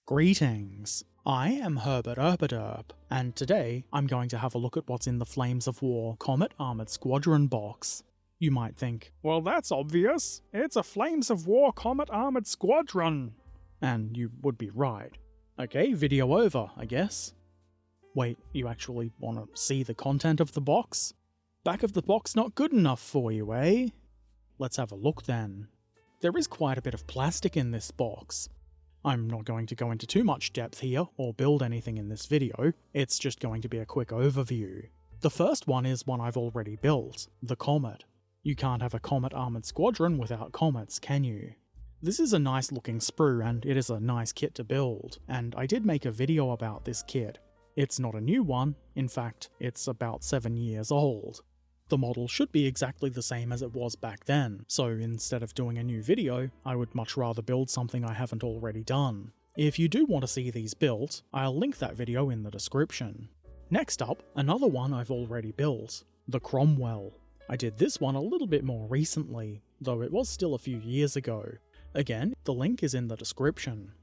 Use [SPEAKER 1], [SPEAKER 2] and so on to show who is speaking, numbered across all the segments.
[SPEAKER 1] Greetings, I am Herbert Erpaderp, and today I'm going to have a look at what's in the Flames of War Comet Armoured Squadron box. You might think, well that's obvious, it's a Flames of War Comet Armoured Squadron! And you would be right. Okay, video over, I guess. Wait, you actually want to see the content of the box? Back of the box not good enough for you, eh? Let's have a look then. There is quite a bit of plastic in this box. I'm not going to go into too much depth here, or build anything in this video, it's just going to be a quick overview. The first one is one I've already built, the Comet. You can't have a Comet Armoured Squadron without comets, can you? This is a nice looking sprue and it is a nice kit to build, and I did make a video about this kit. It's not a new one, in fact, it's about 7 years old. The model should be exactly the same as it was back then, so instead of doing a new video, I would much rather build something I haven't already done. If you do want to see these built, I'll link that video in the description. Next up, another one I've already built, the Cromwell. I did this one a little bit more recently, though it was still a few years ago. Again, the link is in the description.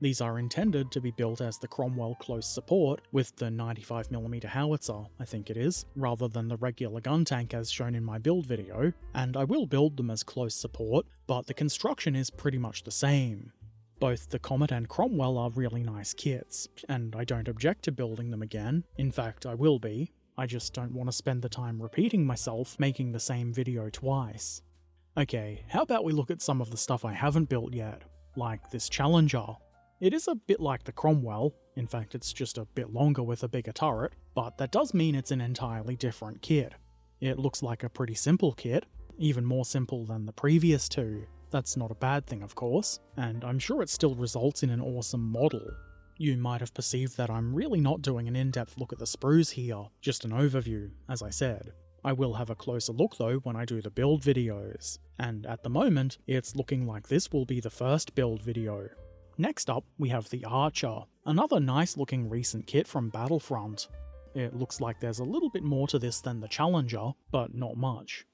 [SPEAKER 1] These are intended to be built as the Cromwell close support with the 95mm howitzer, I think it is, rather than the regular gun tank as shown in my build video, and I will build them as close support, but the construction is pretty much the same. Both the Comet and Cromwell are really nice kits, and I don't object to building them again, in fact I will be, I just don't want to spend the time repeating myself making the same video twice. Okay, how about we look at some of the stuff I haven't built yet, like this Challenger. It is a bit like the Cromwell, in fact it's just a bit longer with a bigger turret, but that does mean it's an entirely different kit. It looks like a pretty simple kit, even more simple than the previous two. That's not a bad thing of course, and I'm sure it still results in an awesome model. You might have perceived that I'm really not doing an in-depth look at the sprues here, just an overview, as I said. I will have a closer look though when I do the build videos, and at the moment, it's looking like this will be the first build video. Next up, we have the Archer, another nice looking recent kit from Battlefront. It looks like there's a little bit more to this than the Challenger, but not much.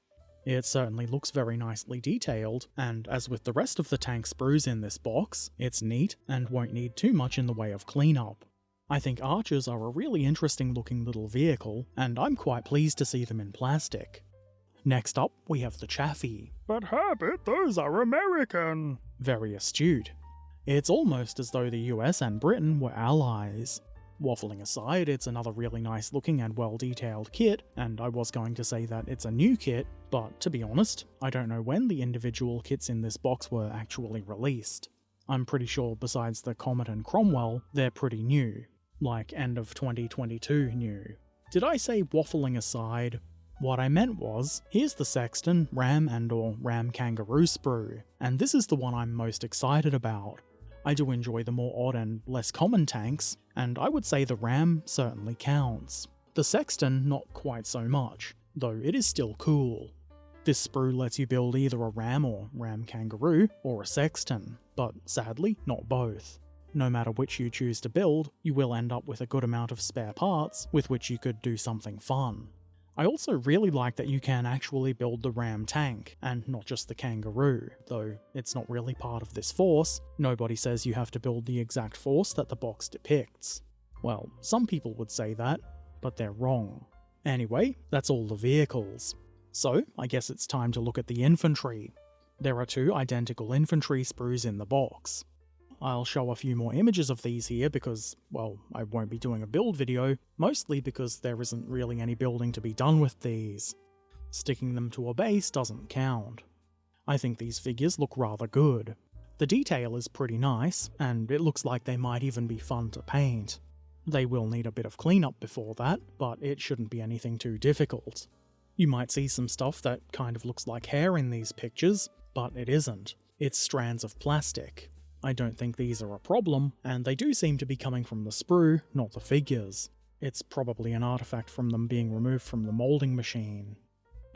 [SPEAKER 1] It certainly looks very nicely detailed, and as with the rest of the tank sprues in this box, it's neat and won't need too much in the way of cleanup. I think Archers are a really interesting looking little vehicle, and I'm quite pleased to see them in plastic. Next up, we have the Chaffee. But Herbert, those are American! Very astute. It's almost as though the US and Britain were allies. Waffling aside, it's another really nice looking and well detailed kit, and I was going to say that it's a new kit, but to be honest, I don't know when the individual kits in this box were actually released. I'm pretty sure besides the Comet and Cromwell, they're pretty new. Like end of 2022 new. Did I say waffling aside? What I meant was, here's the Sexton, Ram and/or Ram Kangaroo sprue, and this is the one I'm most excited about. I do enjoy the more odd and less common tanks, and I would say the Ram certainly counts. The Sexton not quite so much, though it is still cool. This sprue lets you build either a Ram or Ram Kangaroo, or a Sexton, but sadly not both. No matter which you choose to build, you will end up with a good amount of spare parts with which you could do something fun. I also really like that you can actually build the Ram tank, and not just the Kangaroo, though it's not really part of this force. Nobody says you have to build the exact force that the box depicts. Well, some people would say that, but they're wrong. Anyway, that's all the vehicles. So, I guess it's time to look at the infantry. There are two identical infantry sprues in the box. I'll show a few more images of these here because, well, I won't be doing a build video, mostly because there isn't really any building to be done with these. Sticking them to a base doesn't count. I think these figures look rather good. The detail is pretty nice, and it looks like they might even be fun to paint. They will need a bit of cleanup before that, but it shouldn't be anything too difficult. You might see some stuff that kind of looks like hair in these pictures, but it isn't. It's strands of plastic. I don't think these are a problem, and they do seem to be coming from the sprue, not the figures. It's probably an artifact from them being removed from the moulding machine.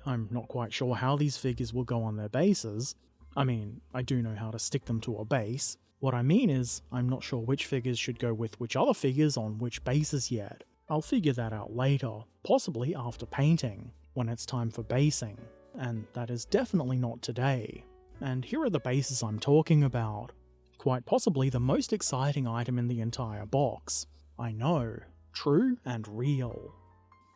[SPEAKER 1] I'm not quite sure how these figures will go on their bases. I mean, I do know how to stick them to a base. What I mean is, I'm not sure which figures should go with which other figures on which bases yet. I'll figure that out later, possibly after painting, when it's time for basing. And that is definitely not today. And here are the bases I'm talking about. Quite possibly the most exciting item in the entire box. I know, true and real.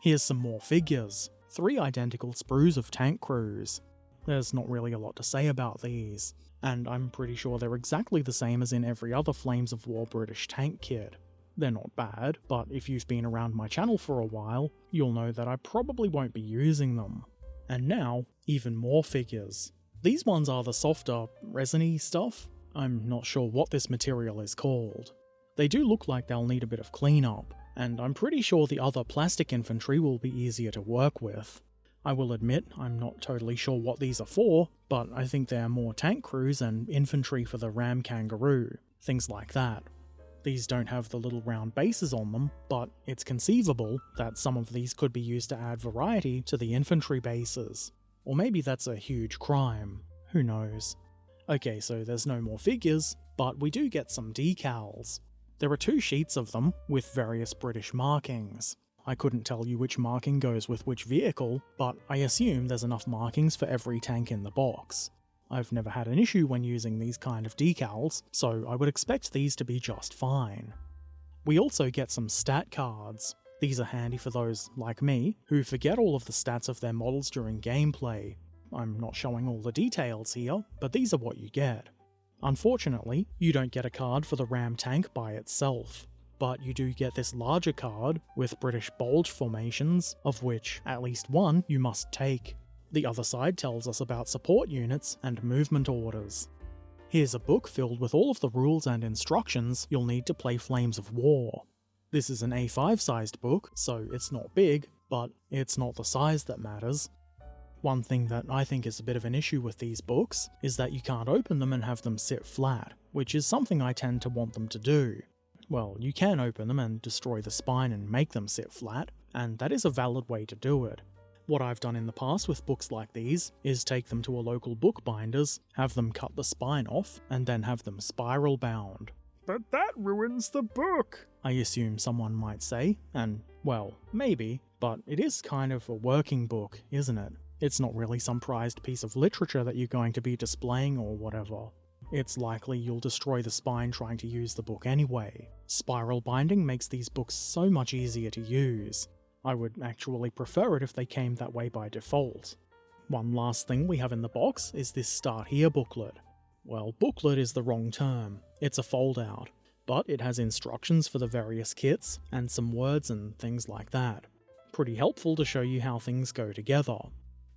[SPEAKER 1] Here's some more figures. 3 identical sprues of tank crews. There's not really a lot to say about these, and I'm pretty sure they're exactly the same as in every other Flames of War British tank kit. They're not bad, but if you've been around my channel for a while, you'll know that I probably won't be using them. And now, even more figures. These ones are the softer, resiny stuff. I'm not sure what this material is called. They do look like they'll need a bit of cleanup, and I'm pretty sure the other plastic infantry will be easier to work with. I will admit I'm not totally sure what these are for, but I think they're more tank crews and infantry for the Ram Kangaroo, things like that. These don't have the little round bases on them, but it's conceivable that some of these could be used to add variety to the infantry bases. Or maybe that's a huge crime, who knows. Okay, so there's no more figures, but we do get some decals. There are 2 sheets of them, with various British markings. I couldn't tell you which marking goes with which vehicle, but I assume there's enough markings for every tank in the box. I've never had an issue when using these kind of decals, so I would expect these to be just fine. We also get some stat cards. These are handy for those, like me, who forget all of the stats of their models during gameplay. I'm not showing all the details here, but these are what you get. Unfortunately, you don't get a card for the Ram tank by itself, but you do get this larger card with British bulge formations, of which at least one you must take. The other side tells us about support units and movement orders. Here's a book filled with all of the rules and instructions you'll need to play Flames of War. This is an A5 sized book, so it's not big, but it's not the size that matters. One thing that I think is a bit of an issue with these books is that you can't open them and have them sit flat, which is something I tend to want them to do. Well, you can open them and destroy the spine and make them sit flat, and that is a valid way to do it. What I've done in the past with books like these is take them to a local bookbinder's, have them cut the spine off, and then have them spiral bound. But that ruins the book, I assume someone might say, and, well, maybe, but it is kind of a working book, isn't it? It's not really some prized piece of literature that you're going to be displaying or whatever. It's likely you'll destroy the spine trying to use the book anyway. Spiral binding makes these books so much easier to use. I would actually prefer it if they came that way by default. One last thing we have in the box is this Start Here booklet. Well, booklet is the wrong term. It's a fold-out, but it has instructions for the various kits and some words and things like that. Pretty helpful to show you how things go together.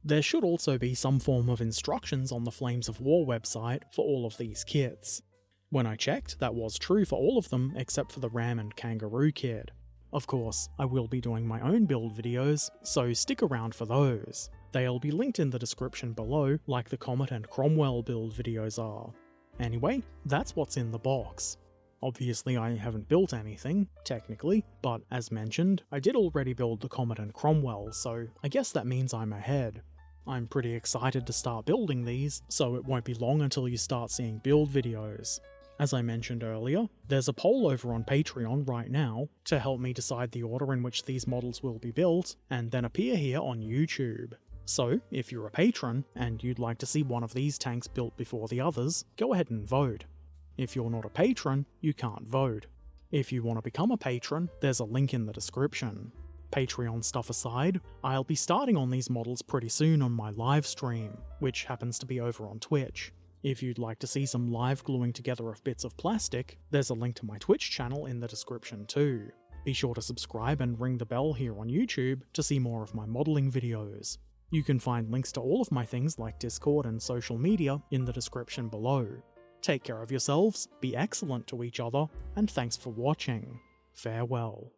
[SPEAKER 1] There should also be some form of instructions on the Flames of War website for all of these kits. When I checked, that was true for all of them except for the Ram and Kangaroo kit. Of course, I will be doing my own build videos, so stick around for those. They'll be linked in the description below, like the Comet and Cromwell build videos are. Anyway, that's what's in the box. Obviously I haven't built anything, technically, but as mentioned, I did already build the Comet and Cromwell, so I guess that means I'm ahead. I'm pretty excited to start building these, so it won't be long until you start seeing build videos. As I mentioned earlier, there's a poll over on Patreon right now to help me decide the order in which these models will be built, and then appear here on YouTube. So, if you're a patron, and you'd like to see one of these tanks built before the others, go ahead and vote. If you're not a patron, you can't vote. If you want to become a patron, there's a link in the description. Patreon stuff aside, I'll be starting on these models pretty soon on my live stream, which happens to be over on Twitch. If you'd like to see some live gluing together of bits of plastic, there's a link to my Twitch channel in the description too. Be sure to subscribe and ring the bell here on YouTube to see more of my modelling videos. You can find links to all of my things like Discord and social media in the description below. Take care of yourselves, be excellent to each other, and thanks for watching. Farewell.